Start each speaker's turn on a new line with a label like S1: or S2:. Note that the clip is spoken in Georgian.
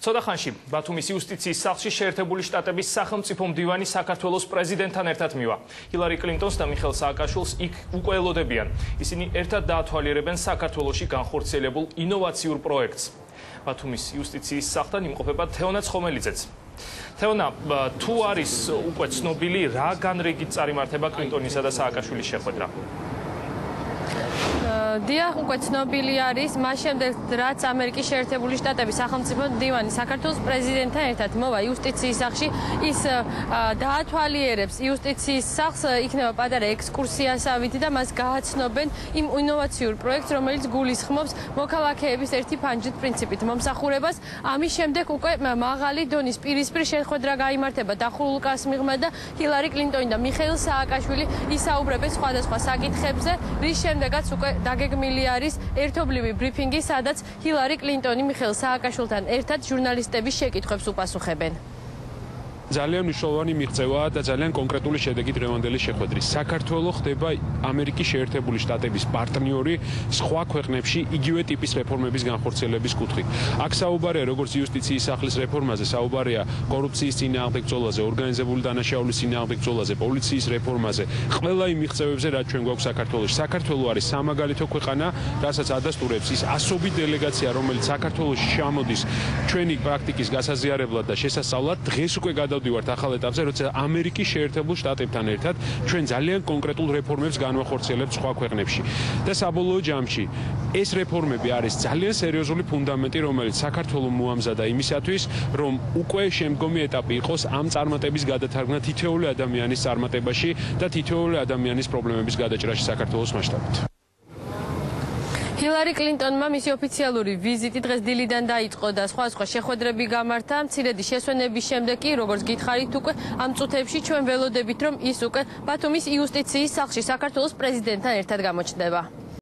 S1: ცოტა ხანში ბათუმის იუსტიციის სახლში შეერთებული შტატების სახელმწიფო მდივანი საქართველოს პრეზიდენტთან ერთად მივა. ჰილარი კლინტონს და მიხეილ სააკაშვილს იქ უკვე ელოდებიან. ისინი ერთად დაათვალიერებენ საქართველოში განხორციელებულ ინოვაციურ პროექტს. ბათუმის იუსტიციის სახლთან იმყოფება თეონა ცხომელიძეც. თეონა, თუ არის უკვე ცნობილი რა განრიგით წარიმართება კლინტონისა და სააკაშვილის შეხვედრა?
S2: დიახ, უკვე ცნობილი არის, მას შემდეგ რაც ამერიკის შეერთებული შტატების სახელმწიფო მდივანი საქართველოს პრეზიდენტთან ერთად მოვა იუსტიციის სახლში, ის დაათვალიერებს იუსტიციის სახლს, იქნება პატარა ექსკურსიასავითი და მას გააცნობენ იმ ინოვაციურ პროექტს, რომელიც გულისხმობს მოქალაქეების ერთი ფანჯით პრინციპით მომსახურებას. ამის შემდეგ უკვე მაღალი დონის პირისპირ შეხვედრა გაიმართება დახურულ კაცს მიღმა და ჰილარი კლინტონი და მიხეილ სააკაშვილი ისაუბრებენ სხვადასხვა საკითხებზე, რის შემდეგაც უკვე გეგმილი არის ერთობლივი ბრიფინგი, სადაც ჰილარი კლინტონი მიხეილ სააკაშვილთან ერთად ჟურნალისტების შეკითხვებს უპასუხებენ.
S3: ძალიან მნიშვნელოვანი მიღწევაა და ძალიან კონკრეტული შედეგი დღევანდელი შეხვედრის. საქართველოს ხდება ამერიკის შეერთებული შტატების პარტნიორი სხვა ქვეყნებში იგივე ტიპის რეფორმების განხორციელების კუთხით. აქ საუბარია როგორც იუსტიციის სახლის რეფორმაზე, საუბარია კორუფციის წინააღმდეგ ბრძოლაზე, ორგანიზებული დანაშაულის წინააღმდეგ ბრძოლაზე, პოლიციის რეფორმაზე. ყველა იმ მიღწევებზე, რაც ჩვენ გვაქვს საქართველოში. საქართველო არის სამაგალითო ქვეყანა, რასაც ადასტურებს ის ასობით დელეგაცია, რომელიც საქართველოში ჩამოდის ჩვენი პრაქტიკის გასაზიარებლად და შესასწავლად. დღეს უკვე დავდივართ ახალ ეტაპზე, როცა ამერიკის შეერთებულ შტატებთან ერთად ჩვენ ძალიან კონკრეტულ რეფორმებს განვახორციელებთ სხვა ქვეყნებში. და საბოლოო ჯამში ეს რეფორმები არის ძალიან სერიოზული ფუნდამენტი, რომელიც საქართველოს მოამზადა იმისათვის, რომ უკვე შემდგომი ეტაპი იყოს ამ წარმატების გადათარგმნა თითოეული ადამიანის წარმატებაში და თითოეული ადამიანის პრობლემების გადაჭრაში საქართველოს მასშტაბით.
S2: ჰილარი კლინტონმა მისი ოფიციალური ვიზიტი დღეს დილიდან დაიწყო და სხვა შეხვედრები გამართა. მცირედი შესვენების შემდეგ კი, როგორც გითხარით, უკვე ამ წუთებში ჩვენ ველოდებით, რომ ის უკვე ბათუმის იუსტიციის სახლში საქართველოს პრეზიდენტთან ერთად გამოჩნდება.